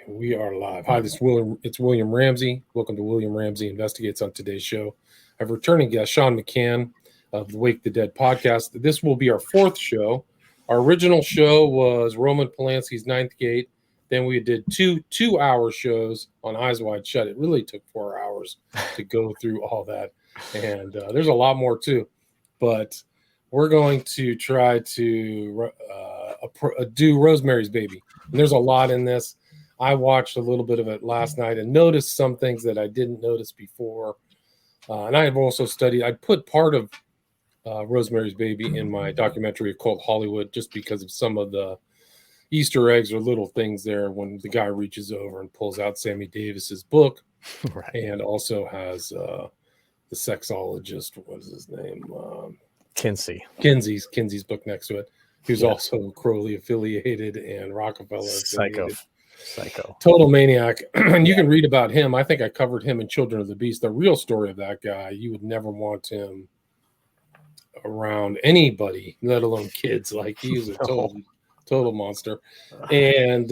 We are live. Hi, this is William. It's William Ramsey. Welcome to William Ramsey Investigates. On today's show, I have returning guest Sean McCann of the Wake the Dead podcast. This will be our fourth show. Our original show was Roman Polanski's Ninth Gate. Then we did two-hour shows on Eyes Wide Shut. It really took 4 hours to go through all that, and there's a lot more too. But we're going to try to do Rosemary's Baby. And there's a lot in this. I watched a little bit of it last night and noticed some things that I didn't notice before. And I have also studied, I put part of Rosemary's Baby in my documentary called Hollywood, just because of some of the Easter eggs or little things there when the guy reaches over and pulls out Sammy Davis's book. Right. And also has the sexologist, what is his name? Kinsey's book next to it. Who's also Crowley affiliated and Rockefeller affiliated. Psycho. Total maniac. And you can read about him. I think I covered him in Children of the Beast. The real story of that guy, you would never want him around anybody, let alone kids. Like, he's a total monster. And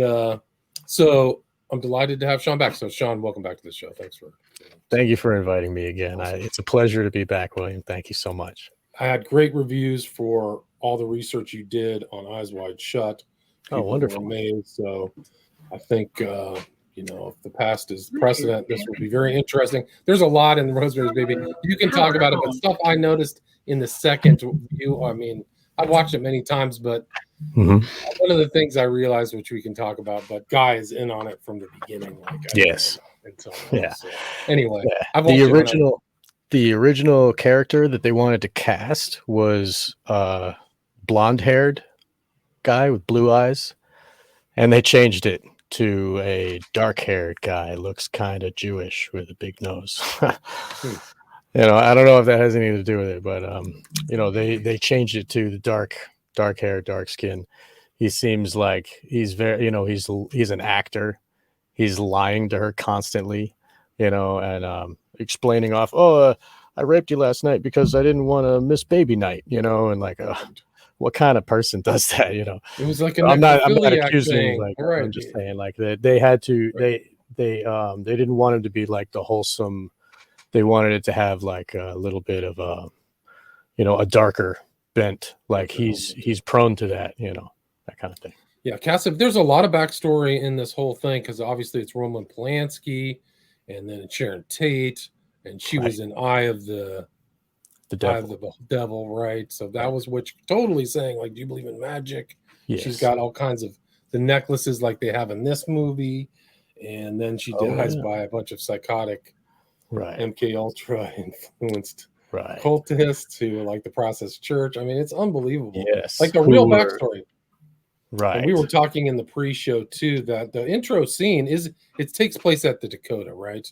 so I'm delighted to have Sean back. So Sean, welcome back to the show. Thank you for inviting me again. It's a pleasure to be back, William. Thank you so much. I had great reviews for all the research you did on Eyes Wide Shut. People wonderful. Were amazed. So I think, if the past is precedent, this will be very interesting. There's a lot in Rosemary's Baby. You can talk about it, but stuff I noticed in the second view, I've watched it many times, but one of the things I realized, which we can talk about, but Guy is in on it from the beginning. Yes. So, anyway, The original character that they wanted to cast was blonde-haired guy with blue eyes, and they changed it to a dark-haired guy. Looks kind of Jewish with a big nose. I don't know if that has anything to do with it, but they changed it to the dark hair, dark skin. He seems like he's very, he's an actor. He's lying to her constantly, and explaining off, I raped you last night because I didn't want to miss baby night, and like, what kind of person does that? It was like I'm not accusing thing. Like, right. I'm just saying, like, they had to, they didn't want him to be like the wholesome. They wanted it to have like a little bit of a darker bent. Like he's prone to that, that kind of thing. Yeah, Cassie, there's a lot of backstory in this whole thing because obviously it's Roman Polanski, and then it's Sharon Tate, and she was in Eye of the Devil, right? So that was which totally saying, like, do you believe in magic? Yes. She's got all kinds of the necklaces like they have in this movie, and then she dies by a bunch of psychotic, MK Ultra influenced cultists who like the Process Church. It's unbelievable. Yes, like the real backstory. Right. And we were talking in the pre-show too that the intro scene takes place at the Dakota, right?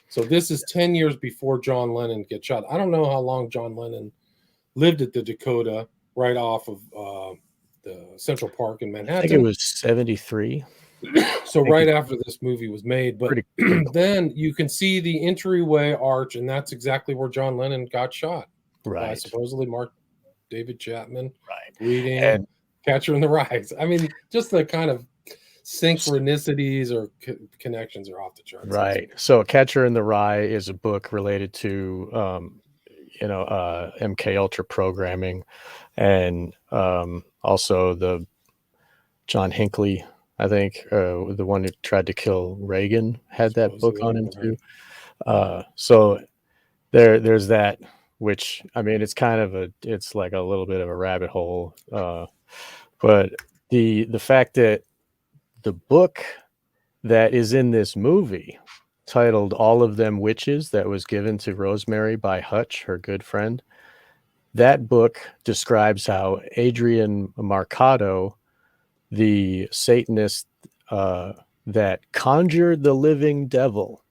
So this is 10 years before John Lennon gets shot. I don't know how long John Lennon lived at the Dakota, right off of the Central Park in Manhattan. I think it was 73. So right after this movie was made, but then you can see the entryway arch, and that's exactly where John Lennon got shot. Right. By supposedly Mark David Chapman. Right. Reading and Catcher in the Rye. Just the kind of synchronicities or connections are off the charts. Right. So Catcher in the Rye is a book related to MK Ultra programming, and also the John Hinckley, I think, the one who tried to kill Reagan, had that book on him too. So there's that, which it's kind of it's like a little bit of a rabbit hole. But the fact that the book that is in this movie, titled All of Them Witches, that was given to Rosemary by Hutch, her good friend, that book describes how Adrian Marcato, the Satanist that conjured the living devil,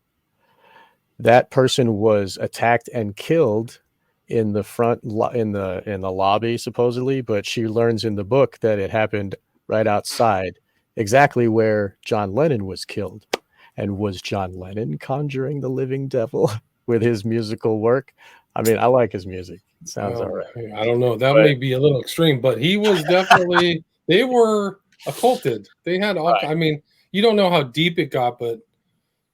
that person was attacked and killed in the in the lobby, supposedly, but she learns in the book that it happened right outside, exactly where John Lennon was killed. And was John Lennon conjuring the living devil with his musical work? I like his music. It sounds all right. I don't know. That may be a little extreme, but he was definitely, they were occulted. They had all, you don't know how deep it got, but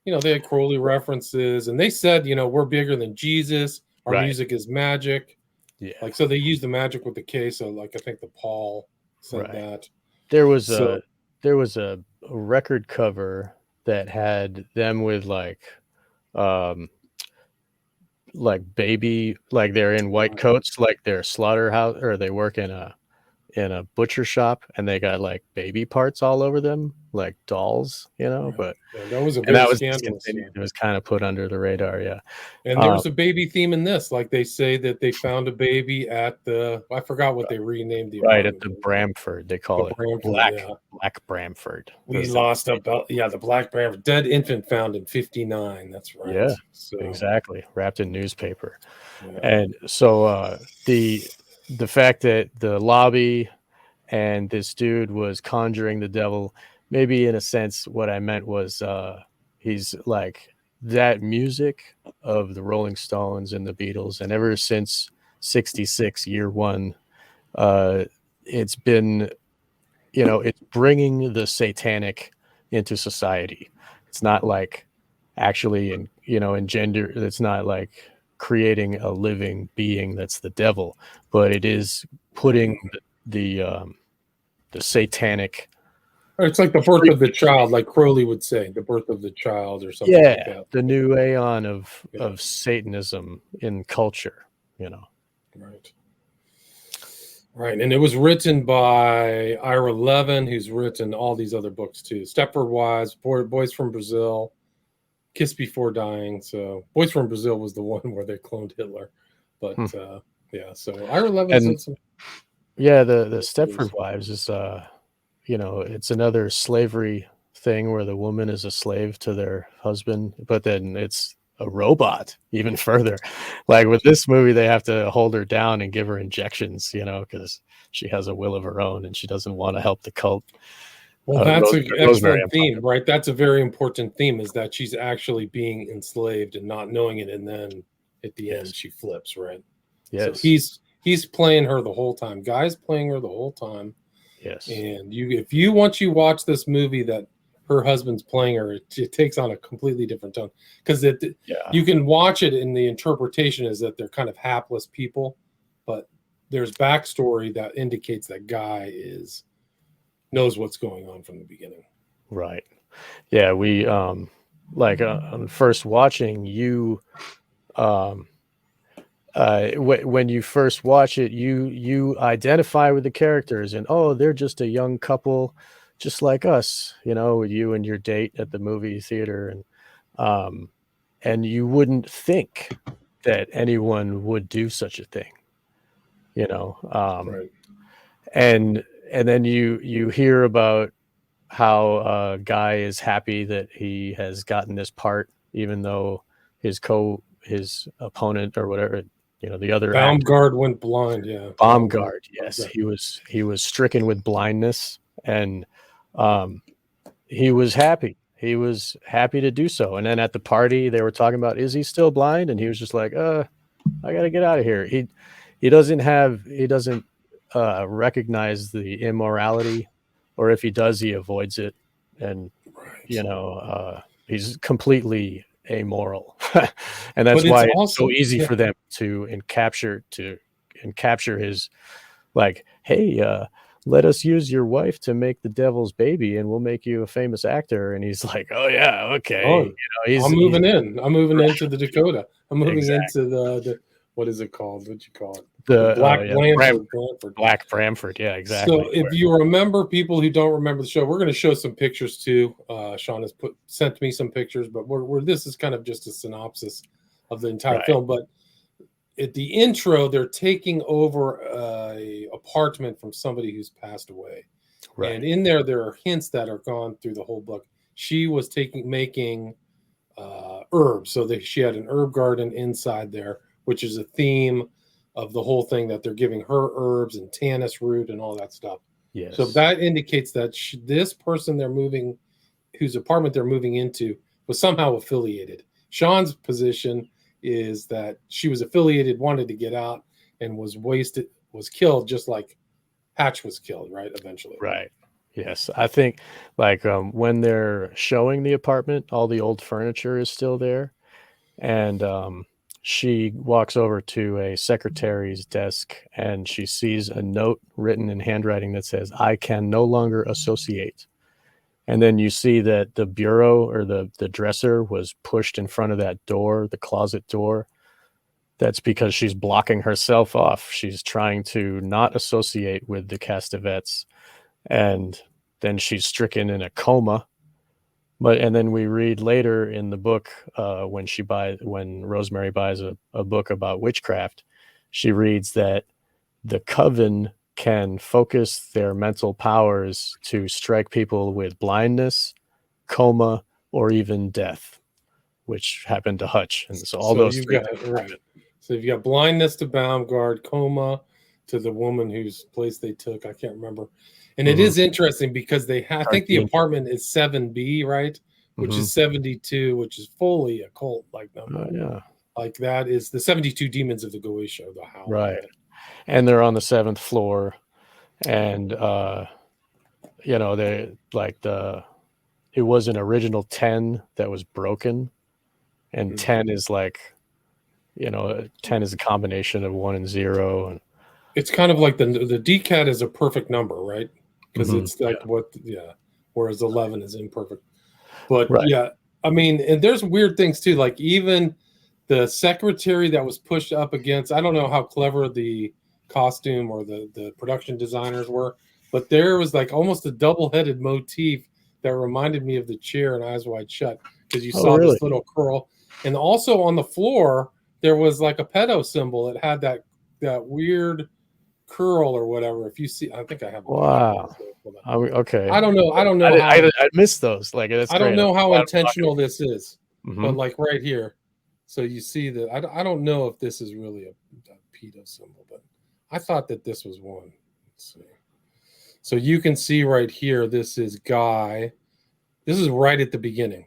they had Crowley references, and they said, we're bigger than Jesus. Our Right. music is magic. Yeah. Like, so they used the magic with the K. So like, I think the Paul said Right. that. There was a record cover that had them with like baby, like they're in white coats, like they're slaughterhouse, or they work in a butcher shop, and they got like baby parts all over them, like dolls, but that was a and that very was scandalous. discontinued. It was kind of put under the radar. Yeah. And there's a baby theme in this. Like, they say that they found a baby at I forgot what they renamed the right, at apartment. the Bramford, they call it Bramford, Black Bramford. We lost the Black Bramford, dead infant found in 59. That's right. Yeah, so exactly, wrapped in newspaper. yeah. And so the fact that the lobby and this dude was conjuring the devil, maybe in a sense what I meant was he's like that music of the Rolling Stones and the Beatles, and ever since 66, year one, it's been, it's bringing the satanic into society. It's not like actually engender, it's not like creating a living being that's the devil, but it is putting the satanic. It's like the birth of the child, like Crowley would say, the birth of the child or something like that. The new aeon of Satanism in culture, Right. Right. And it was written by Ira Levin, who's written all these other books too. Stepford Wives, Boys from Brazil, Kiss Before Dying. So Boys from Brazil was the one where they cloned Hitler. But yeah, so Ira Levin said some. Yeah, the Stepford Wives is it's another slavery thing where the woman is a slave to their husband, but then it's a robot even further. Like with this movie, they have to hold her down and give her injections, because she has a will of her own and she doesn't want to help the cult. Well, that's an excellent theme, right? That's a very important theme, is that she's actually being enslaved and not knowing it, and then at the end she flips, right? Yes. So he's playing her the whole time. Guy's playing her the whole time. Yes. And once you watch this movie that her husband's playing her, it takes on a completely different tone, because you can watch it, and the interpretation is that they're kind of hapless people, but there's backstory that indicates that Guy knows what's going on from the beginning. Right. Yeah, we on first watching, you when you first watch it, you identify with the characters, and they're just a young couple just like us, with you and your date at the movie theater, and you wouldn't think that anyone would do such a thing, Right. and then you hear about how Guy is happy that he has gotten this part, even though his opponent or whatever, the other Baumgart went blind. Yeah. Baumgart. Yes. He was stricken with blindness, and he was happy. He was happy to do so. And then at the party, they were talking about, is he still blind? And he was just like, I got to get out of here. He doesn't recognize the immorality, or if he does, he avoids it. And, he's completely amoral. And that's why it's so easy for them to capture his, like, hey, let us use your wife to make the devil's baby, and we'll make you a famous actor. And he's like, oh yeah, okay. I'm moving into the Dakota. I'm moving into the what is it called? What you call it? The Black Bramford. Yeah, exactly. So if you remember, people who don't remember the show, we're going to show some pictures too. Sean has sent me some pictures, but this is kind of just a synopsis of the entire film. But at the intro, they're taking over a apartment from somebody who's passed away. Right. And in there are hints that are gone through the whole book. She was making herbs. So she had an herb garden inside there, which is a theme of the whole thing, that they're giving her herbs and tannis root and all that stuff. Yes. So that indicates that this person whose apartment they're moving into, was somehow affiliated. Sean's position is that she was affiliated, wanted to get out, and was killed, just like Hatch was killed, right? Eventually. Right. Yes, I think like when they're showing the apartment, all the old furniture is still there, and she walks over to a secretary's desk and she sees a note written in handwriting that says, "I can no longer associate." And then you see that the bureau or the dresser was pushed in front of that door, the closet door. That's because she's blocking herself off. She's trying to not associate with the Castevets, and then she's stricken in a coma. And then we read later in the book when Rosemary buys a book about witchcraft, she reads that the coven can focus their mental powers to strike people with blindness, coma, or even death, which happened to Hutch. And so all So those you've three got things right. happen. So you've got blindness to Baumgart, coma to the woman whose place they took. I can't remember. And it is interesting because I think the apartment is 7B, right? Which is 72, which is fully a cult-like number. Oh, yeah. Like that is the 72 demons of the Goetia, the house. Right. And they're on the 7th floor. And they like it was an original 10 that was broken. And 10 is like, 10 is a combination of 1 and 0. And it's kind of like the DCAT is a perfect number, right? Because it's like whereas 11 is imperfect. But yeah, I mean, and there's weird things too. Like even the secretary that was pushed up against, I don't know how clever the costume or the production designers were, but there was like almost a double-headed motif that reminded me of the chair in Eyes Wide Shut, because you saw this little curl. And also on the floor, there was like a pedo symbol. It had that weird curl or whatever. If you see, I think I have. Wow. Okay. I don't know. I missed those. Like that's I don't great. know how intentional this is, Mm-hmm. but like right here, so you see that. I don't know if this is really a pedo symbol, but I thought that this was one. Let's see. So you can see right here. This is Guy. This is right at the beginning.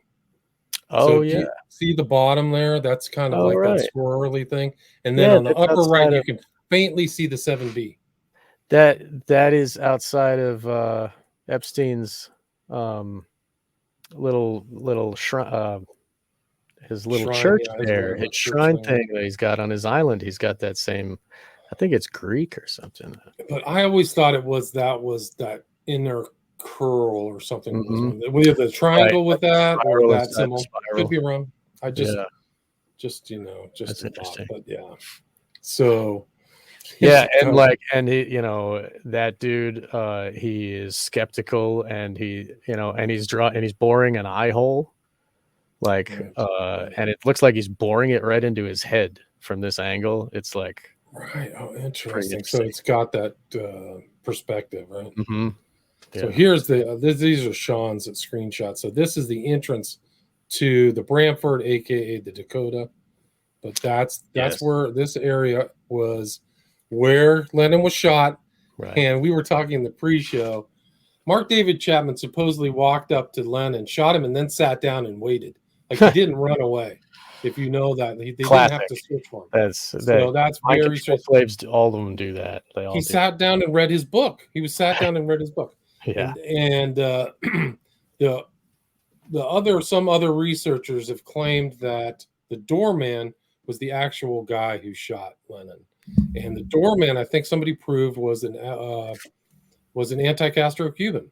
Oh, so yeah. You see the bottom there? That's kind of that swirly thing. And then on the upper right, you can faintly see the 7B. That is outside of Epstein's little shrine, his little church there, his shrine thing that he's got on his island. He's got that same, I think it's Greek or something. But I always thought it was that inner curl or something. Mm-hmm. We have the triangle with that or that symbol. Could be wrong. I just that's interesting. But yeah. So yeah, and he, that dude, he is skeptical, and he's boring an eye hole, and it looks like he's boring it right into his head from this angle. It's like right. Oh, interesting. So it's got that perspective, right? Mm-hmm. Yeah. So here's these are Sean's screenshots. So this is the entrance to the Bramford, aka the Dakota. But that's where this area was, where Lennon was shot. Right. And we were talking in the pre-show. Mark David Chapman supposedly walked up to Lennon, shot him, and then sat down and waited. Like he didn't run away. If you know that, they didn't have to switch for him. That's very slaves. All of them do that. He sat down and read his book. Sat down and read his book. Yeah. And some other researchers have claimed that the doorman was the actual guy who shot Lennon. And the doorman, I think somebody proved, was an anti-Castro Cuban.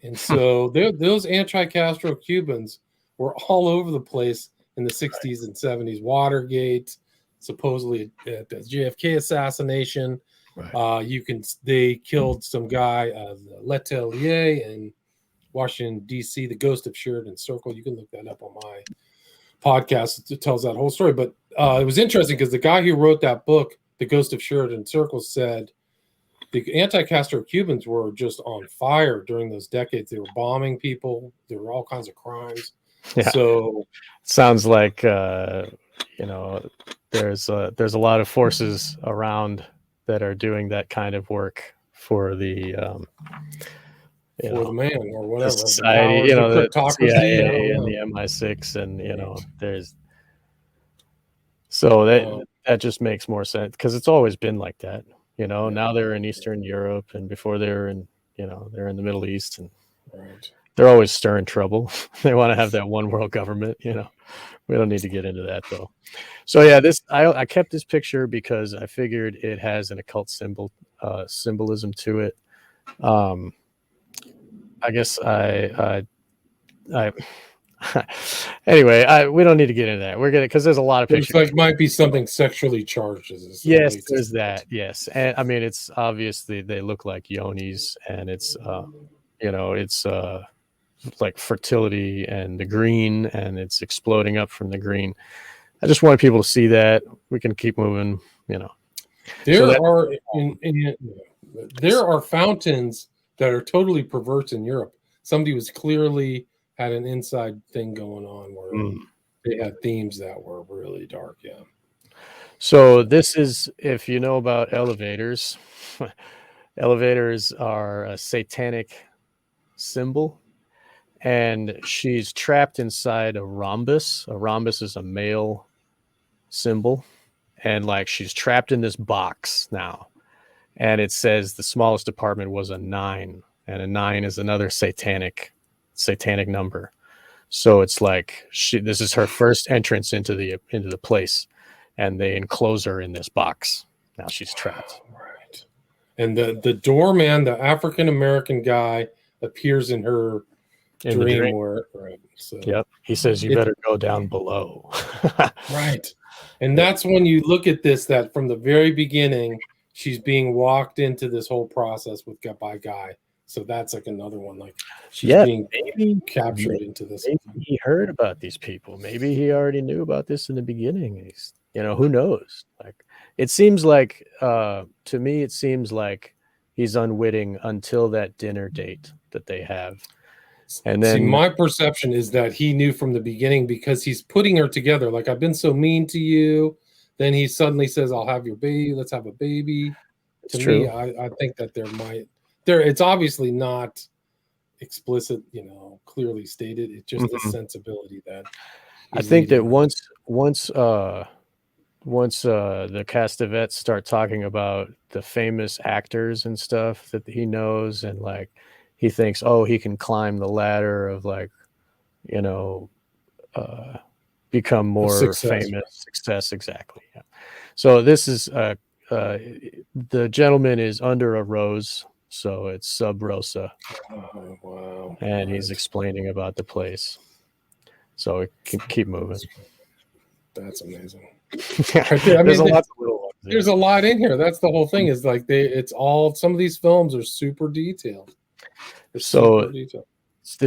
And so those anti-Castro Cubans were all over the place in the 60s and 70s. Watergate, supposedly at the JFK assassination. Right. They killed some guy, Letelier in Washington, D.C., the ghost of Sheridan Circle. You can look that up on my podcast. It tells that whole story. But it was interesting because the guy who wrote that book, The Ghost of Sheridan Circle, said the anti-Castro Cubans were just on fire during those decades. They were bombing people. There were all kinds of crimes. Yeah. So sounds like there's a lot of forces around that are doing that kind of work for the the man or whatever, the society, the CIA and the MI6, and there's that just makes more sense because it's always been like that. Now they're in Eastern Europe, and before they were in they're in the Middle East and Right. they're always stirring trouble. They want to have that one world government. We don't need to get into that though. So yeah, I kept this picture because I figured it has an occult symbolism to it. I guess I anyway, we don't need to get into that. We're gonna, because there's a lot of pictures. It's like might be something sexually charged. Yes, there's that. Yes, and I mean, it's obviously they look like yonis, and it's it's like fertility and the green, and it's exploding up from the green. I just wanted people to see that. We can keep moving. There are fountains that are totally perverse in Europe. Somebody was clearly had an inside thing going on where they had themes that were really dark. Yeah. So this is, if you know about elevators, elevators are a satanic symbol, and she's trapped inside a rhombus. A rhombus is a male symbol, and like she's trapped in this box now, and it says the smallest apartment was a 9, and a 9 is another satanic number. So it's like this is her first entrance into the place, and they enclose her in this box. Now she's trapped. Right. And the doorman, the African American guy, appears in her dream. Right. So yep. He says, "You better go down below." Right. And that's when you look at this, that from the very beginning, she's being walked into this whole process by Guy. So that's like another one. Like she's being captured into this. Maybe he heard about these people. Maybe he already knew about this in the beginning. He's, who knows? Like, it seems like, to me, it seems like he's unwitting until that dinner date that they have. And then my perception is that he knew from the beginning, because he's putting her together. Like, I've been so mean to you. Then he suddenly says, "I'll have your baby. Let's have a baby." To me, I think that it's obviously not explicit, clearly stated. It's just the sensibility that I think that once the Castavets start talking about the famous actors and stuff that he knows, and like he thinks, oh, he can climb the ladder of become more famous, success. Exactly. Yeah. So this is the gentleman is under a rose. So it's Sub Rosa. Oh, wow. And he's explaining about the place. So it can keep moving. That's amazing. There's a lot of little ones. There's a lot in here. That's the whole thing, is like some of these films are super detailed. This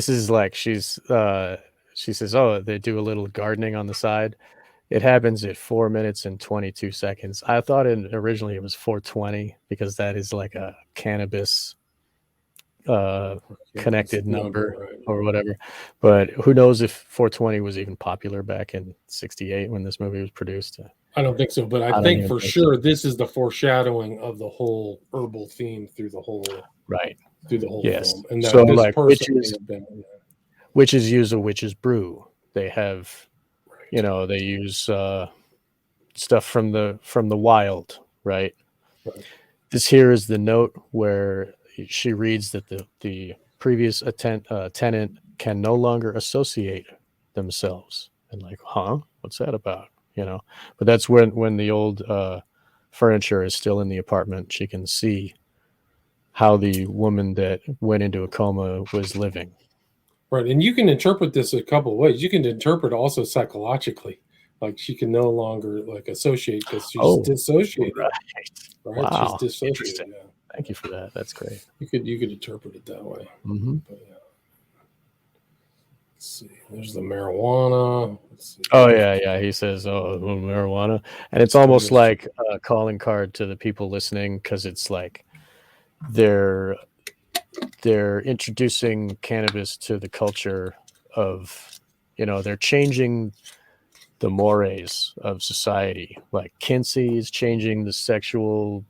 is like she says, oh, they do a little gardening on the side. It happens at 4 minutes and 22 seconds. I thought originally it was 4:20 because that is like a cannabis connected number or whatever. But who knows if 4:20 was even popular back in '68 when this movie was produced. I don't think so, but I think for sure this is the foreshadowing of the whole herbal theme through the whole film. And that so this like witches use a witch's brew. They have they use stuff from the wild, right? This here is the note where she reads that the previous tenant can no longer associate themselves, and like, what's that about? But that's when the old furniture is still in the apartment. She can see how the woman that went into a coma was living. Right, and you can interpret this a couple of ways. You can interpret also psychologically, like she can no longer like associate because she's dissociated. Right. Wow. She's dissociated. Yeah. Thank you for that. That's great. You could interpret it that way. Mm-hmm. But, yeah. Let's see. There's the marijuana. Let's see. Oh yeah. He says, "Oh, marijuana," and it's almost like a calling card to the people listening, because it's like they're introducing cannabis to the culture of, they're changing the mores of society. Like Kinsey is changing the sexual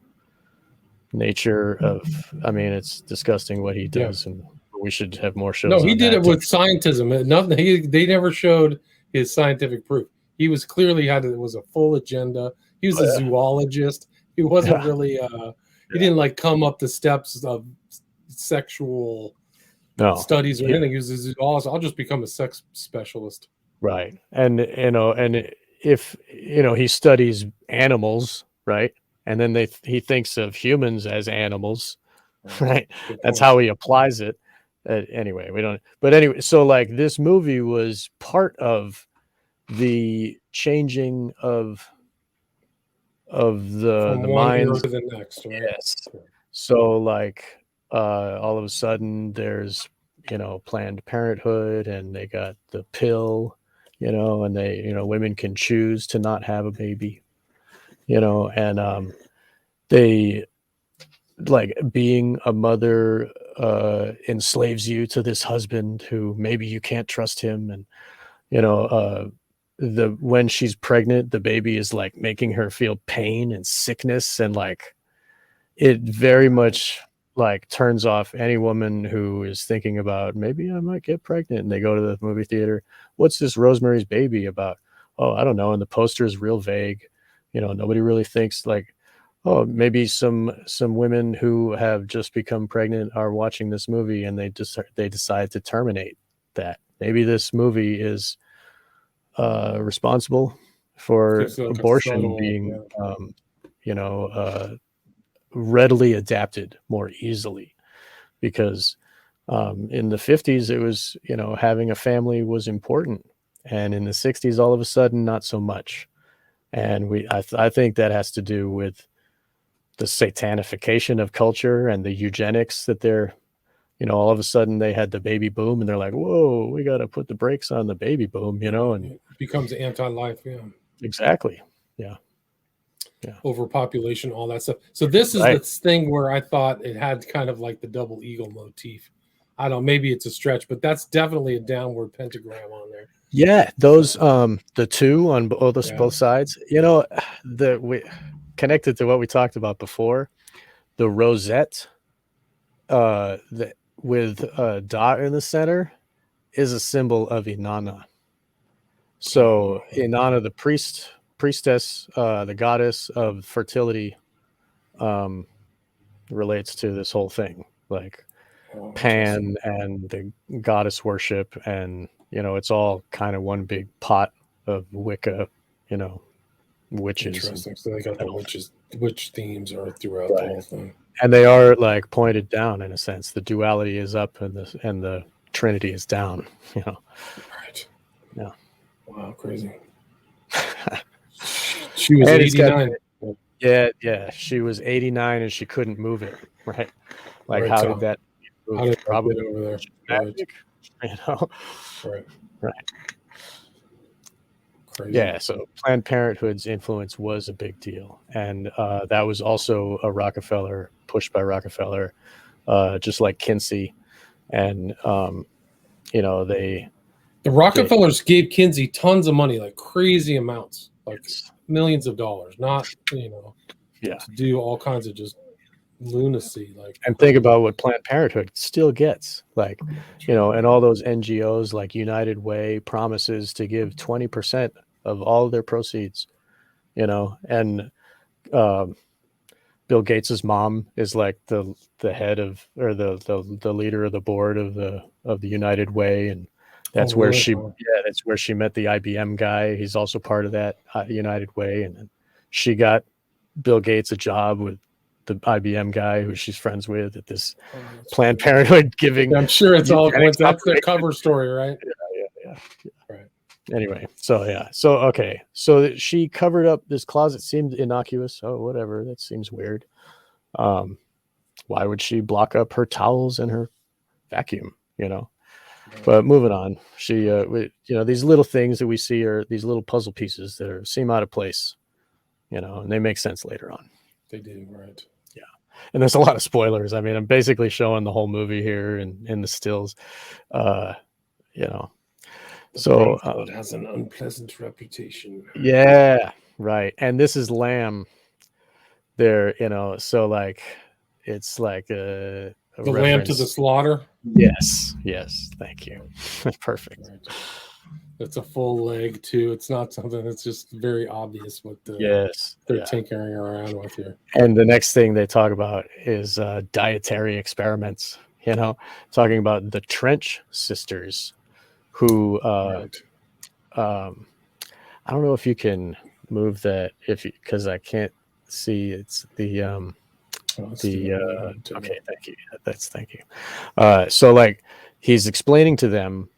nature of, it's disgusting what he does, and we should have more shows. No, he did it with scientism. Nothing. They never showed his scientific proof. He was clearly it was a full agenda. He was a zoologist. He wasn't really, he didn't like come up the steps of sexual studies or anything. I'll just become a sex specialist. Right. And if he studies animals, right, and then he thinks of humans as animals, right? That's how he applies it. Anyway, we don't. But anyway, so like this movie was part of the changing of the minds to the next, right? Yes. So like all of a sudden there's Planned Parenthood, and they got the pill, and they women can choose to not have a baby, and they like being a mother enslaves you to this husband who maybe you can't trust him, and when she's pregnant, the baby is like making her feel pain and sickness, and like it very much like turns off any woman who is thinking about maybe I might get pregnant, and they go to the movie theater. What's this Rosemary's Baby about? Oh, I don't know. And the poster is real vague. Nobody really thinks like, oh, maybe some women who have just become pregnant are watching this movie and they decide to terminate that. Maybe this movie is responsible for abortion being, readily adapted more easily, because in the 50s it was having a family was important, and in the 60s all of a sudden not so much. And I think that has to do with the satanification of culture and the eugenics that they're all of a sudden they had the baby boom, and they're like, whoa, we got to put the brakes on the baby boom, and it becomes anti-life. Exactly. Yeah. Overpopulation, all that stuff. So this is the thing where I thought it had kind of like the double eagle motif. I don't know, maybe it's a stretch, but that's definitely a downward pentagram on there. Yeah, those the two on both sides. We connected to what we talked about before. The rosette with a dot in the center is a symbol of Inanna. So Inanna, the priestess, the goddess of fertility, relates to this whole thing, like Pan and the goddess worship, and it's all kind of one big pot of Wicca, witches. Interesting. So they got the witch themes are throughout the whole thing, and they are like pointed down in a sense. The duality is up, and the Trinity is down. Right. Yeah. Wow, crazy. She was 89. Yeah, she was 89 and she couldn't move it. Right. Like, how did that move? How did probably over there? Magic, Right. Crazy. Yeah, so Planned Parenthood's influence was a big deal, and that was also pushed by Rockefeller, just like Kinsey, and the Rockefellers gave Kinsey tons of money, like crazy amounts, like millions of dollars, not to do all kinds of just lunacy. Like, and think about what Planned Parenthood still gets, like, and all those NGOs like United Way promises to give 20% of all of their proceeds, and Bill Gates's mom is like the head of, or the leader of the board of the United Way, and that's where she met the IBM guy. He's also part of that United Way, and then she got Bill Gates a job with the IBM guy who she's friends with at this Planned Parenthood giving. I'm sure it's all that's their cover story, right? Yeah. Right. Anyway, so she covered up this closet. Seemed innocuous. Oh, whatever. That seems weird. Why would she block up her towels and her vacuum? But moving on, she, these little things that we see are these little puzzle pieces that seem out of place, and they make sense later on. They do, right? Yeah, and there's a lot of spoilers. I mean, I'm basically showing the whole movie here and in the stills, So it has an unpleasant reputation. Yeah, right. And this is lamb. There, so like it's like a the lamb to the slaughter. Yes. Thank you. Perfect. It's a full leg too. It's not something that's just very obvious what Yes. they're Yeah. tinkering around with here. And the next thing they talk about is dietary experiments, talking about the Trench sisters who, Right. I don't know if you can move that because I can't see. It's okay. Thank you. Thank you. So like he's explaining to them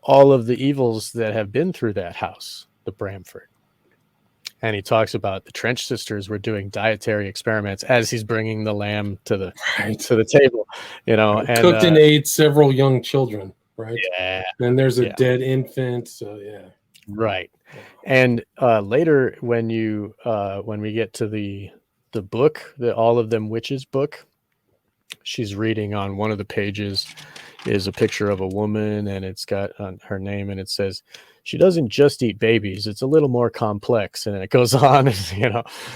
all of the evils that have been through that house, the Bramford. And he talks about the Trench sisters were doing dietary experiments as he's bringing the lamb to the table, Right. and Cooked and ate several young children, right? Yeah. Then there's a dead infant. So yeah. Right. And later when we get to the book, the All of Them Witches book, she's reading on one of the pages is a picture of a woman, and it's got her name, and it says she doesn't just eat babies, it's a little more complex, and it goes on.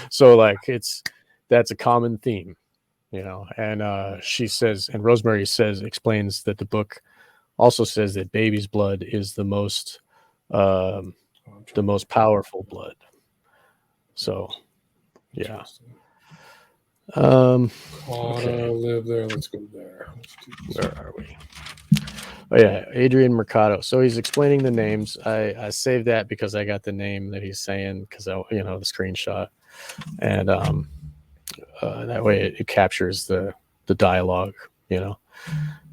So like that's a common theme, and she says, and Rosemary explains that the book also says that baby's blood is the most powerful blood. So yeah. Okay. Live there. Let's go there. Where are we? Oh yeah, Adrian Mercado. So he's explaining the names. I saved that because I got the name that he's saying because the screenshot, and that way it captures the dialogue.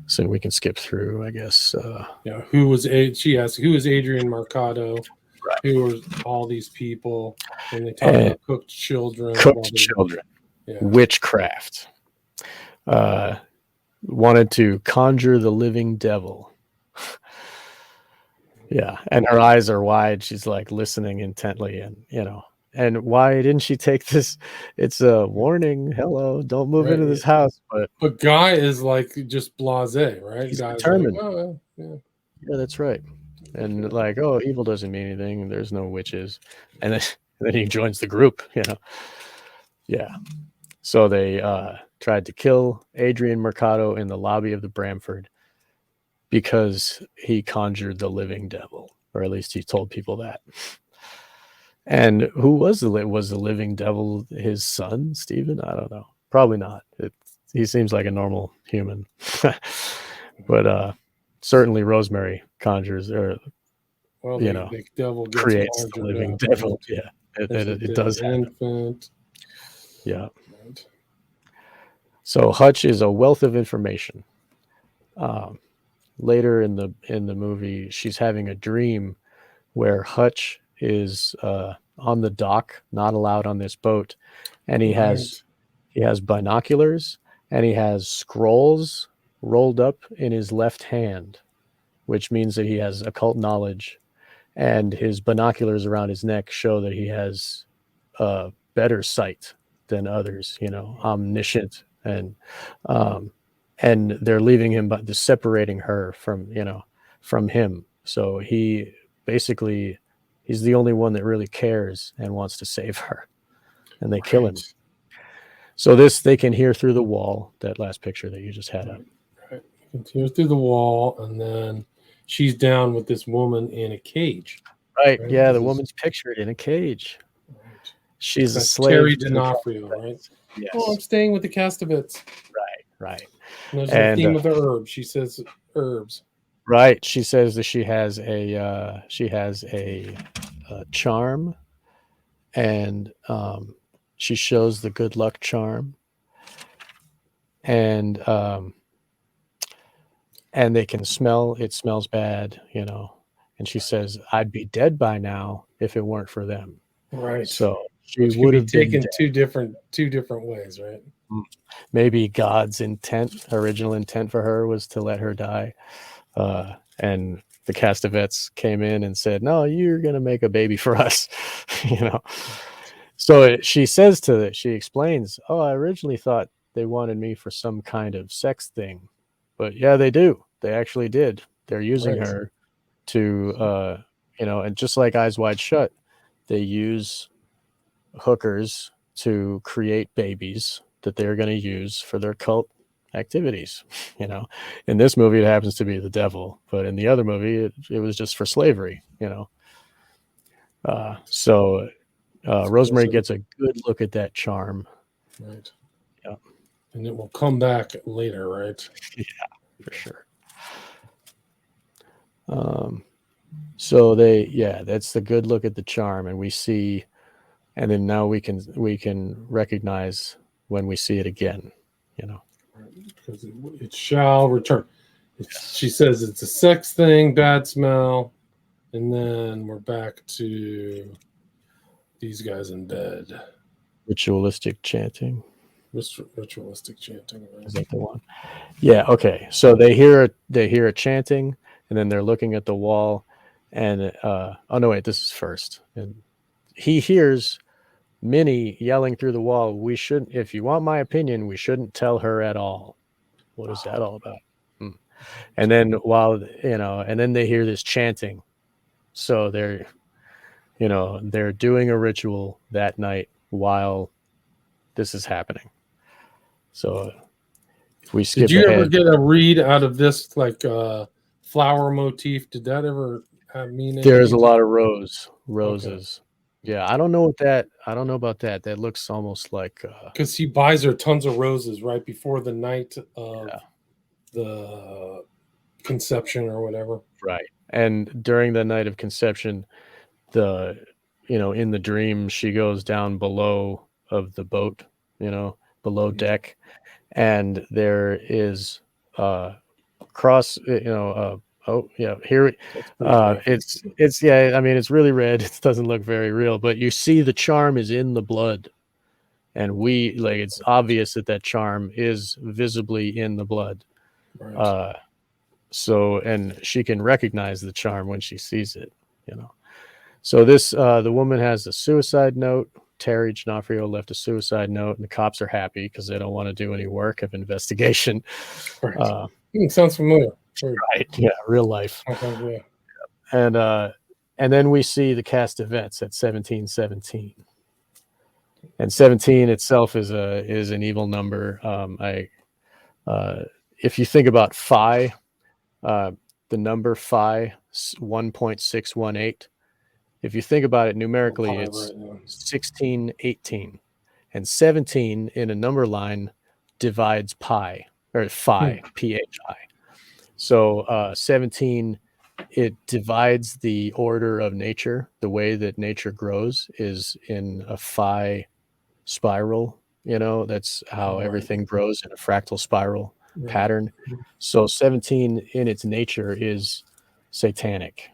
So we can skip through, I guess. Yeah. She asked, who is Adrian Mercado? Right. Who are all these people? And they talk about cooked children. Yeah. Witchcraft. Wanted to conjure the living devil. Yeah, and her eyes are wide. She's like listening intently, and why didn't she take this? It's a warning. Hello, don't move into this house. But Guy is like just blasé, right? He's Guy's determined. like, oh, yeah, that's right. And like, oh, evil doesn't mean anything. There's no witches, and then he joins the group. Yeah. So they tried to kill Adrian Mercado in the lobby of the Bramford because he conjured the living devil, or at least he told people that. And who was the living devil? His son, Stephen? I don't know. Probably not. He seems like a normal human, but certainly Rosemary conjures, or the devil creates the living devil. Yeah, it does happen. Yeah. Right. So Hutch is a wealth of information. Later in the movie, she's having a dream where Hutch is on the dock, not allowed on this boat, and he has binoculars, and he has scrolls rolled up in his left hand, which means that he has occult knowledge, and his binoculars around his neck show that he has better sight than others, omniscient, and they're leaving him, but separating her from him. So he basically, he's the only one that really cares and wants to save her, and they kill him. So they can hear through the wall, that last picture that you just had up. Right. You can hear through the wall, and then she's down with this woman in a cage. Right. Yeah, the woman's pictured in a cage. Right. She's a slave. Terry D'Onofrio, right? Yes. Oh, I'm staying with the Castovitz. Right. And there's a theme of the herbs. She says herbs. Right. She says that she has a charm, and she shows the good luck charm, and they can smell. It smells bad, And she says, "I'd be dead by now if it weren't for them." Right. So she would have taken two different ways, right? Maybe God's original intent for her was to let her die. And the Castovets came in and said, "No, you're going to make a baby for us." So she she explains, "Oh, I originally thought they wanted me for some kind of sex thing, but yeah, they do. They actually did. They're using her to, and just like Eyes Wide Shut, they use hookers to create babies that they're going to use for their cult activities. In this movie it happens to be the devil, but in the other movie it was just for slavery. So Rosemary gets a good look at that charm. Right. Yeah. And it will come back later, right? Yeah, for sure. So that's the good look at the charm, and we see, and then now we can recognize when we see it again, because it shall return. She says it's a sex thing, bad smell, and then we're back to these guys in bed. Ritualistic chanting. Ritualistic chanting. Right? Is that the one? Yeah. Okay. So they hear it chanting, and then they're looking at the wall, and oh no, wait, this is first, and he hears Minnie yelling through the wall. We shouldn't. If you want my opinion, we shouldn't tell her at all. What is that all about? And then and then they hear this chanting. So they're doing a ritual that night while this is happening. So if we skip Did you ahead, ever get a read out of this, like flower motif? Did that ever mean anything? There's a lot of roses. Okay. Yeah, I don't know about that. That looks almost like because he buys her tons of roses right before the night of the conception or whatever. Right. And during the night of conception, in the dream, she goes down below of the boat, below deck, and there is cross, oh yeah, here it's yeah, I mean, it's really red. It doesn't look very real, but you see the charm is in the blood, and it's obvious that charm is visibly in the blood. Right. So, and she can recognize the charm when she sees it, So this, the woman has a suicide note. Terry D'Onofrio left a suicide note, and the cops are happy because they don't want to do any work of investigation. Right. Sounds familiar. Right. Yeah. Real life. Yeah. And then we see the cast of vets at 1717. And 17 itself is an evil number. If you think about phi, the number phi 1.618. If you think about it numerically, it's 1618, and 17 in a number line divides pi or phi, phi. So 17, it divides the order of nature. The way that nature grows is in a phi spiral. That's how everything grows in a fractal spiral pattern. So 17 in its nature is satanic.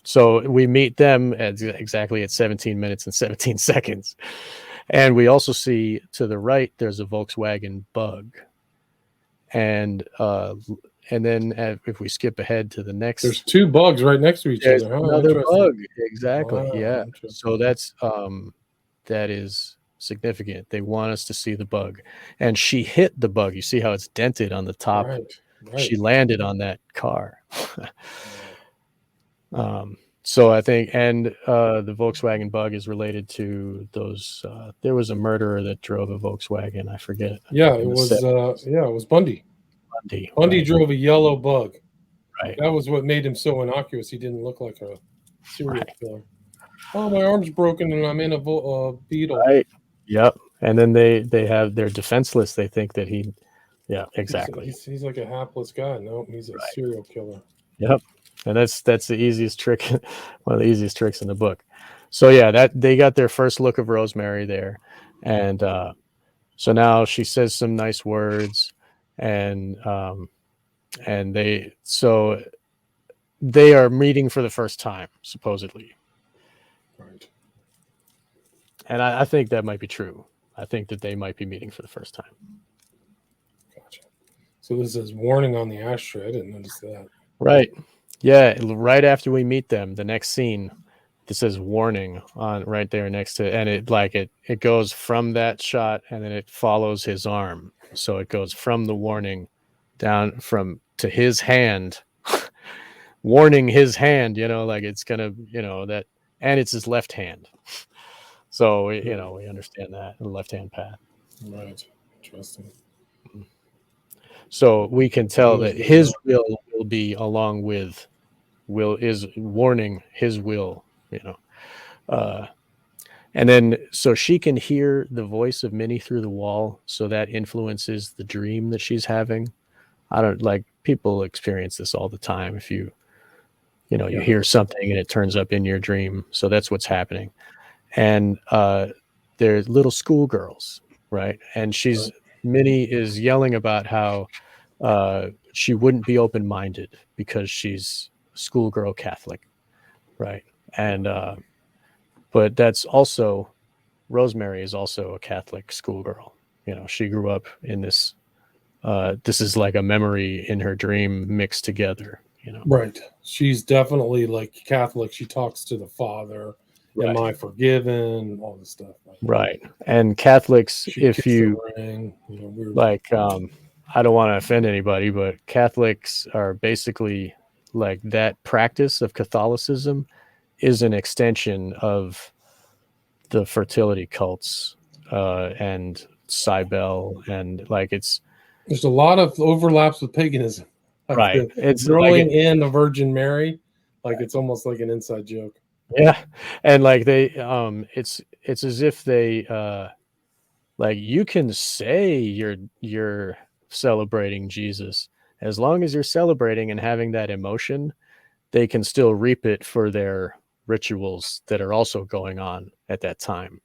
So we meet them exactly at 17 minutes and 17 seconds. And we also see to the right, there's a Volkswagen Bug. And then if we skip ahead to the next, there's two bugs right next to each other. Another bug. Exactly. Wow, yeah. So that is significant. They want us to see the bug. And she hit the bug. You see how it's dented on the top. Right. She landed on that car. So I think, and the Volkswagen Bug is related to those. There was a murderer that drove a Volkswagen. I forget. Yeah, it was. It was Bundy. Bundy drove a yellow Bug. Right. That was what made him so innocuous. He didn't look like a serial killer. Oh, my arm's broken and I'm in a Beetle. Right. Yep. And then they're defenseless. They think that he. Yeah. Exactly. He's like a hapless guy. No, he's a serial killer. Yep. And that's the easiest trick, one of the easiest tricks in the book. So yeah, that they got their first look of Rosemary there, and so now she says some nice words, and they are meeting for the first time supposedly, right? And I think that might be true. I think that they might be meeting for the first time. Gotcha. So this is warning on the ashtray. I didn't notice that. Right. Yeah, right after we meet them, the next scene, this says warning on right there next to it, and it goes from that shot and then it follows his arm. So it goes from the warning down to his hand, warning his hand, like it's gonna, that, and it's his left hand. So we understand that, the left hand path. Right. Interesting. So we can tell that his will be along with is warning his will, and then so she can hear the voice of many through the wall, so that influences the dream that she's having. I don't like people experience this all the time. If you hear something and it turns up in your dream, so that's what's happening. And they're little schoolgirls, right? And Minnie is yelling about how she wouldn't be open-minded because she's schoolgirl Catholic, right? And but that's also Rosemary is also a Catholic schoolgirl. She grew up in this. This is like a memory in her dream mixed together. Right. She's definitely like Catholic. She talks to the Father. Right. Am I forgiven? All this stuff. Right. And Catholics, if you ring, like, I don't want to offend anybody, but Catholics are basically like that practice of Catholicism is an extension of the fertility cults and Cybele, and like there's a lot of overlaps with paganism. Like right. It's throwing in the Virgin Mary, like it's almost like an inside joke. Yeah. And like they it's as if they like you can say you're celebrating Jesus. As long as you're celebrating and having that emotion, they can still reap it for their rituals that are also going on at that time,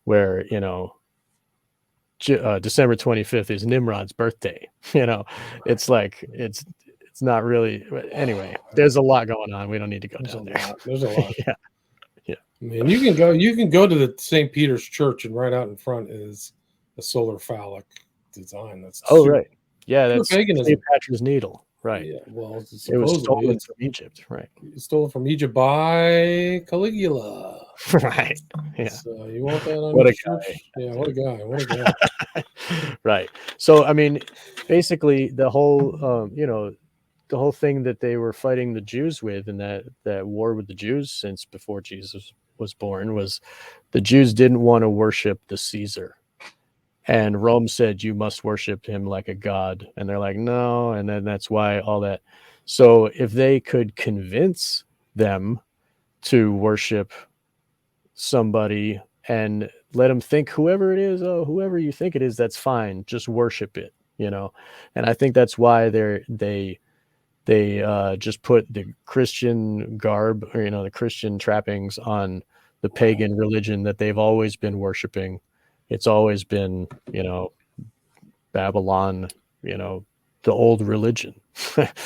where December 25th is Nimrod's birthday. It's like it's not really. Anyway, there's a lot going on. We don't need to go down there. There's a lot. Yeah. I mean, you can go to the St. Peter's Church, and right out in front is a solar phallic design. That's right. Yeah, that's St. Patrick's needle. Right. Yeah. Well, it was stolen from Egypt. Right. Stolen from Egypt by Caligula. Right. Yeah. So you want that on what your a church? guy. Yeah. What a guy. What a guy. Right. So I mean, basically, the whole the whole thing that they were fighting the Jews with, and that war with the Jews since before Jesus was born, was the Jews didn't want to worship the Caesar. And Rome said, you must worship him like a god. And they're like, no. And then that's why all that. So if they could convince them to worship somebody and let them think whoever it is, whoever you think it is, that's fine. Just worship it, And I think that's why they just put the Christian garb, or, the Christian trappings on the pagan religion that they've always been worshiping. It's always been, Babylon, the old religion.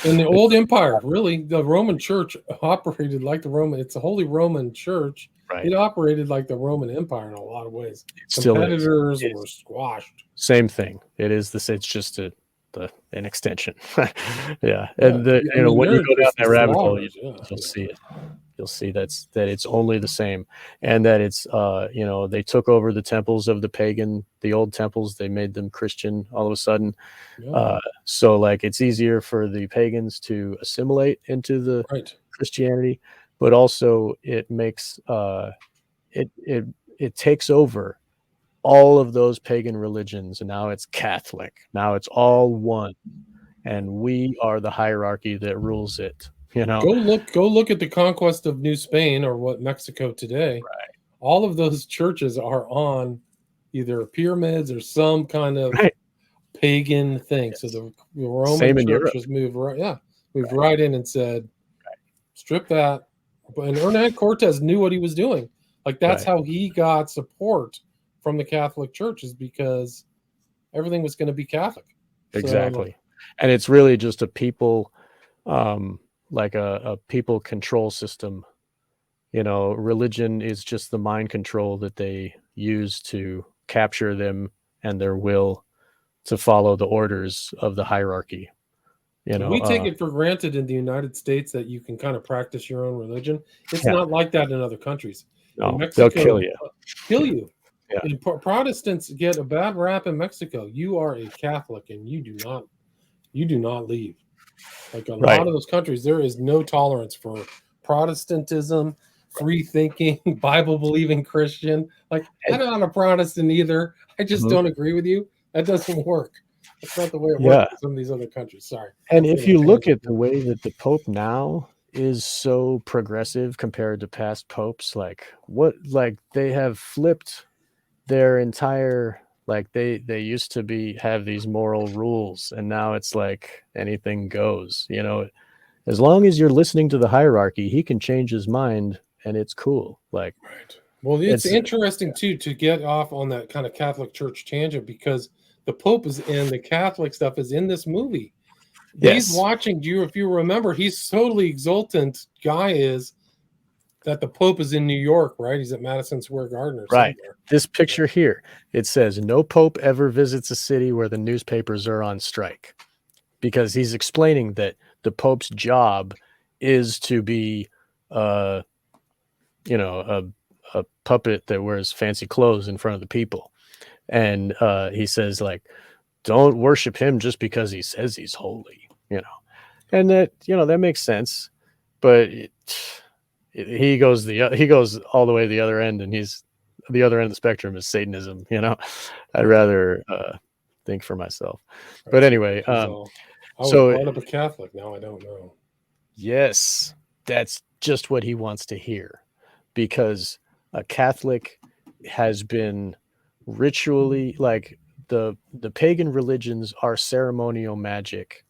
In the old empire, really, the Roman Church operated like the Roman. It's a Holy Roman Church. Right. It operated like the Roman Empire in a lot of ways. Competitors were squashed. Same thing. It is this. It's just an extension. Yeah. And when you go down that rabbit hole, you'll see it. You'll see that it's only the same, and that it's they took over the temples of the old temples. They made them Christian all of a sudden. Yeah. So like it's easier for the pagans to assimilate into the Christianity, but also it makes it takes over all of those pagan religions, and now it's Catholic. Now it's all one, and we are the hierarchy that rules it. Go look at the conquest of New Spain, or what Mexico today. Right. All of those churches are on either pyramids or some kind of pagan thing. Yes. So the Roman Church has moved right in and said, strip that. And Hernan Cortez knew what he was doing. Like that's how he got support from the Catholic Church, is because everything was going to be Catholic. Exactly. So, and it's really just a people like a people control system. Religion is just the mind control that they use to capture them and their will to follow the orders of the hierarchy. We take it for granted in the United States that you can kind of practice your own religion. It's not like that in other countries. No, in Mexico, they'll kill you. Yeah. And Protestants get a bad rap in Mexico. You are a Catholic and you do not leave. Like a lot of those countries, there is no tolerance for Protestantism, free thinking, Bible believing Christian. Like I'm not a Protestant either. I just don't agree with you. That doesn't work. That's not the way it Yeah. works in some of these other countries. Sorry. And That's if been a you look tangent. at the way that the Pope now is so progressive compared to past popes, like they have flipped their entire, like they used to have these moral rules, and now it's like anything goes, you know. As long as you're listening to the hierarchy, he can change his mind and it's cool. Like, Right. Well, it's it's interesting too to get off on that kind of Catholic Church tangent because the Pope is in the Catholic stuff is in this movie. He's yes, watching you. If you remember, he's totally exultant. Guy is that the Pope is in New York, right? He's at Madison Square Garden or right. somewhere. This picture here, it says no pope ever visits a city where the newspapers are on strike, because he's explaining that the Pope's job is to be, uh, you know, a puppet that wears fancy clothes in front of the people. And he says, like, don't worship him just because he says he's holy, you know. And that, you know, that makes sense. But he goes all the way to the other end, and he's the other end of the spectrum is Satanism, you know. I'd rather think for myself. Right, But so anyway, he's all, I was so brought up a Catholic. Now I don't know. yes, that's just what he wants to hear, because a Catholic has been ritually, like, the pagan religions are ceremonial magic,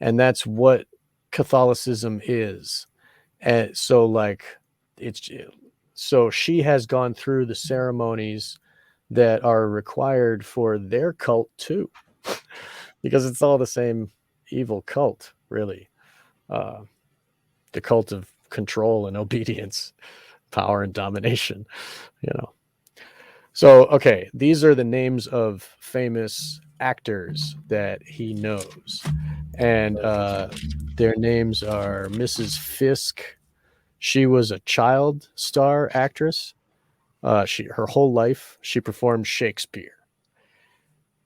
and that's what Catholicism is. And so, like, it's so she has gone through the ceremonies that are required for their cult too, because it's all the same evil cult, really. Uh, the cult of control and obedience, power and domination, you know. So, okay, these are the names of famous actors that he knows. And their names are Mrs. Fisk. She was a child star actress. Her whole life, she performed Shakespeare.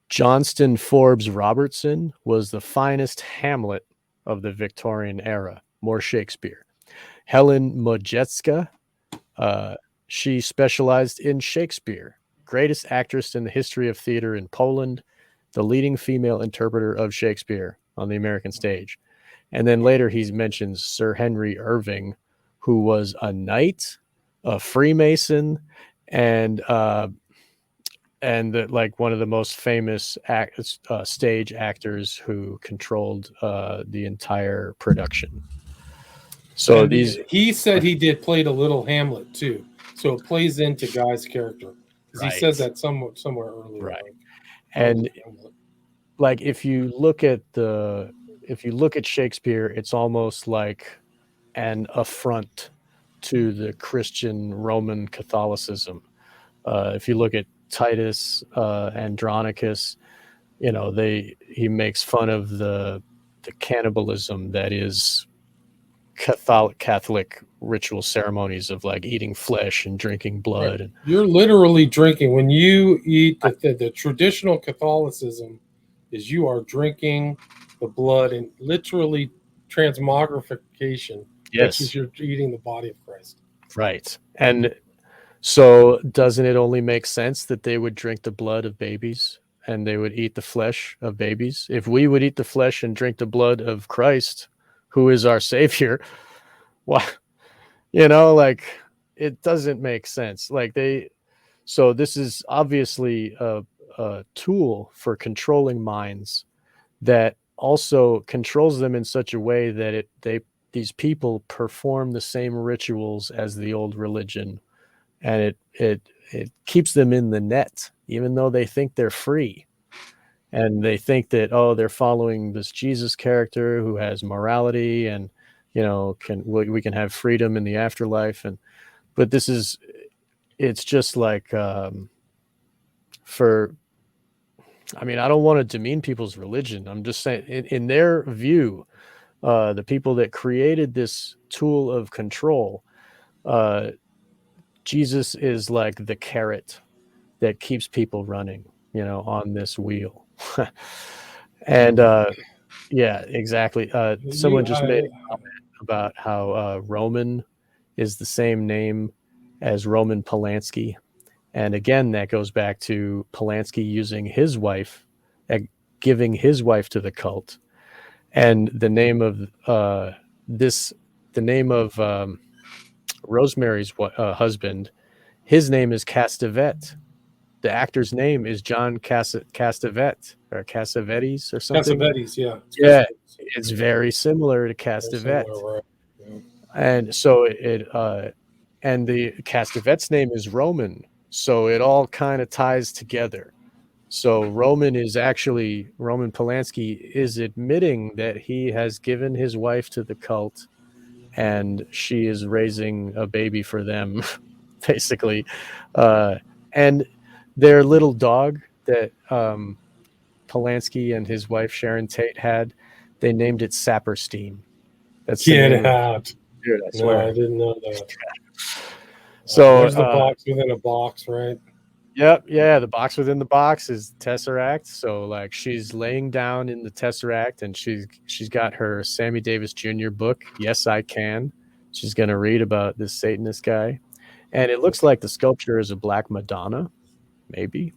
Johnston Forbes Robertson was the finest Hamlet of the Victorian era, more Shakespeare. Helen Modjeska, she specialized in Shakespeare, greatest actress in the history of theater in Poland, the leading female interpreter of Shakespeare on the American stage. And then later he mentions Sir Henry Irving, who was a knight, a Freemason, and like one of the most famous stage actors who controlled the entire production. So And these, he said he played a little Hamlet too, so it plays into Guy's character because he says right, that somewhere earlier. right, Like, I and did Hamlet. like if you look at Shakespeare, it's almost like an affront to the Christian Roman Catholicism. If you look at Titus Andronicus, you know, he makes fun of the cannibalism that is Catholic ritual ceremonies of, like, eating flesh and drinking Right. blood. And You're literally drinking when you eat the traditional Catholicism is you are drinking the blood and literally transmogrification, which is yes, you're eating the body of Christ. right. And so doesn't it only make sense that they would drink the blood of babies and they would eat the flesh of babies? If we would eat the flesh and drink the blood of Christ, who is our savior, why, you know, like, it doesn't make sense. Like, so this is obviously a tool for controlling minds that also controls them in such a way that these people perform the same rituals as the old religion, and it keeps them in the net, even though they think they're free, and they think that, oh, they're following this Jesus character who has morality, and, you know, we can have freedom in the afterlife. And but it's just like, for I mean, I don't want to demean people's religion. I'm just saying, in their view, the people that created this tool of control, uh, Jesus is like the carrot that keeps people running, you know, on this wheel. And yeah, exactly. Someone You, just made a comment about how Roman is the same name as Roman Polanski. And again, that goes back to Polanski using his wife, giving his wife to the cult. And the name of Rosemary's husband, his name is Castevet. The actor's name is John Castevet or Cassavetes or something. Cassavetes, yeah. Yeah, it's very similar to Castevet. Right. Yeah. And so and the Castevet's name is Roman, so it all kind of ties together. So Roman Polanski is admitting that he has given his wife to the cult, and she is raising a baby for them, basically. And their little dog that Polanski and his wife Sharon Tate had, they named it Saperstein. That's Get it out. Dude, I swear. No, I didn't know that. So there's the box within a box, right? Yep, yeah, the box within the box is Tesseract. So like she's laying down in the Tesseract, and she's got her Sammy Davis Jr. book, Yes I Can. She's gonna read about this Satanist guy. And it looks like the sculpture is a black Madonna, maybe.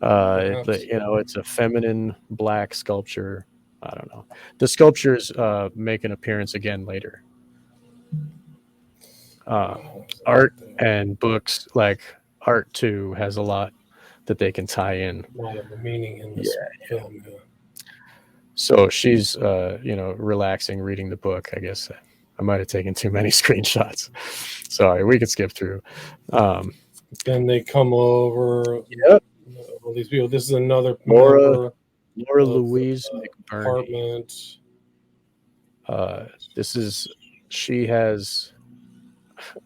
It's a feminine black sculpture. I don't know. The sculptures make an appearance again later. Art and books, like art too, has a lot that they can tie in. A lot of the meaning in this film. Yeah. So she's, relaxing, reading the book. I guess I might have taken too many screenshots. Sorry, we could skip through. Then they come over. Yep. All these people. This is another Laura Louise apartment.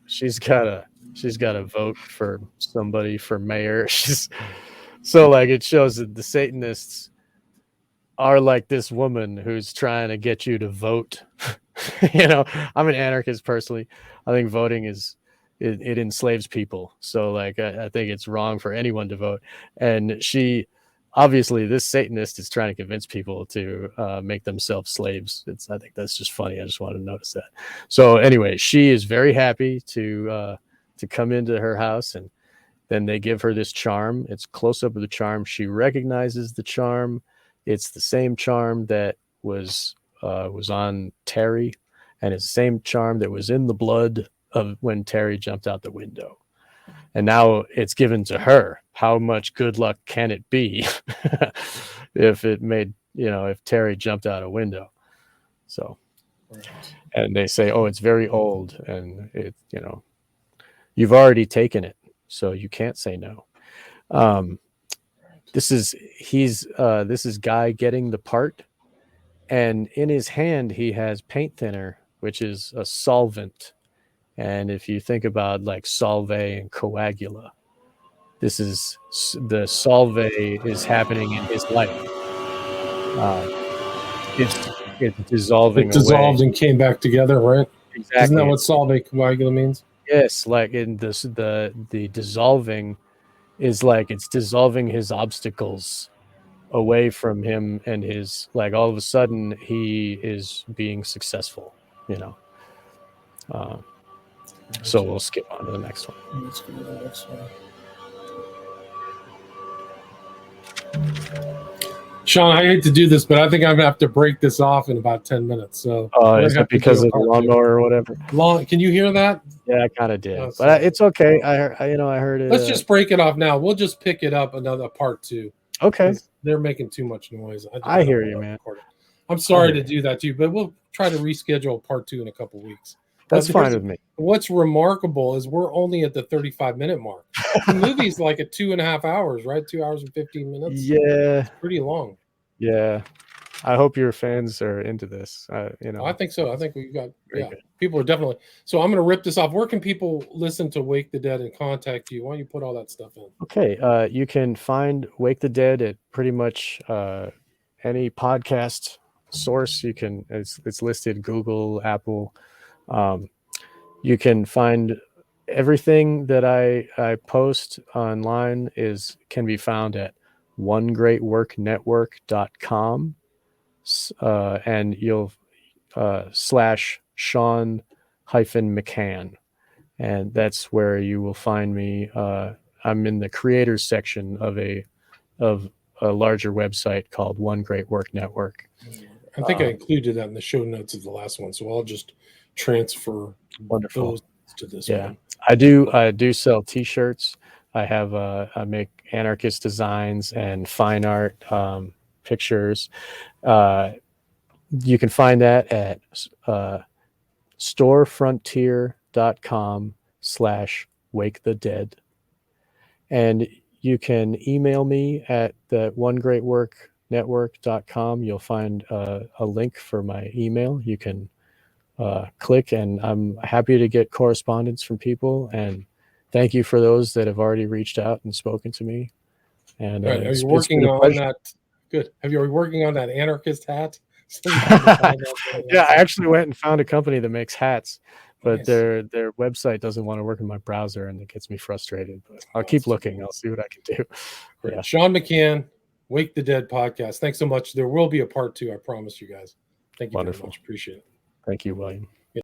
She's got to vote for somebody for mayor. So like it shows that the Satanists are like this woman who's trying to get you to vote. I'm an anarchist personally. I think voting it enslaves people. So like I think it's wrong for anyone to vote. And obviously this Satanist is trying to convince people to make themselves slaves. I think that's just funny. I just wanted to notice that. So anyway, she is very happy to come into her house, and then they give her this charm. It's close up of the charm. She recognizes the charm. It's the same charm that was on Terry, and it's the same charm that was in the blood of when Terry jumped out the window. And now it's given to her. How much good luck can it be if Terry jumped out a window? So, and they say, oh, it's very old, and you've already taken it, so you can't say no. This is Guy getting the part, and in his hand he has paint thinner, which is a solvent. And if you think about like Solvay and Coagula, this is the Solvay is happening in his life. It's dissolving. It dissolved away and came back together, right? Exactly. Isn't that what Solvay Coagula means? Yes, like in this, the dissolving is like it's dissolving his obstacles away from him, and his like all of a sudden he is being successful, So we'll skip on to the next one. Let's go to the next one. Sean, I hate to do this, but I think I'm gonna have to break this off in about 10 minutes. So is it because of the lawnmower or whatever? Can you hear that? Yeah, I kind of did, but it's okay. I heard it. Let's just break it off now. We'll just pick it up another part 2. Okay. They're making too much noise. I hear you, man. I'm sorry to do that to you, but we'll try to reschedule part 2 in a couple weeks. That's fine with me. What's remarkable is we're only at the 35-minute mark. The movie's like at 2.5 hours, right? 2 hours and 15 minutes. Yeah. It's pretty long. Yeah. I hope your fans are into this. I think so. I think we've got people are definitely. So I'm going to rip this off. Where can people listen to Wake the Dead and contact you? Why don't you put all that stuff in? Okay. You can find Wake the Dead at pretty much any podcast source. It's listed Google, Apple. You can find everything that I post online can be found at onegreatworknetwork.com, and you'll /Sean-McCann, and that's where you will find me. I'm in the creators section of a larger website called One Great Work Network. I think I included that in the show notes of the last one, so I'll just transfer Wonderful. those to this Yeah, one. I do sell T-shirts. I make anarchist designs and fine art pictures. You can find that at storefrontier.com/wakethedead. And you can email me at the onegreatworknetwork.com. You'll find a link for my email. You can click, and I'm happy to get correspondence from people. And thank you for those that have already reached out and spoken to me. And Right. Are it's you been working a on pleasure. that? Good. Are you working on that anarchist hat? So you can design that Yeah, I actually went and found a company that makes hats, but Nice. their website doesn't want to work in my browser, and it gets me frustrated. But I'll keep looking. I'll see what I can do. Great. Yeah. Sean McCann, Wake the Dead podcast. Thanks so much. There will be a part 2. I promise you guys. Thank you Wonderful. very much. Appreciate it. Thank you, William.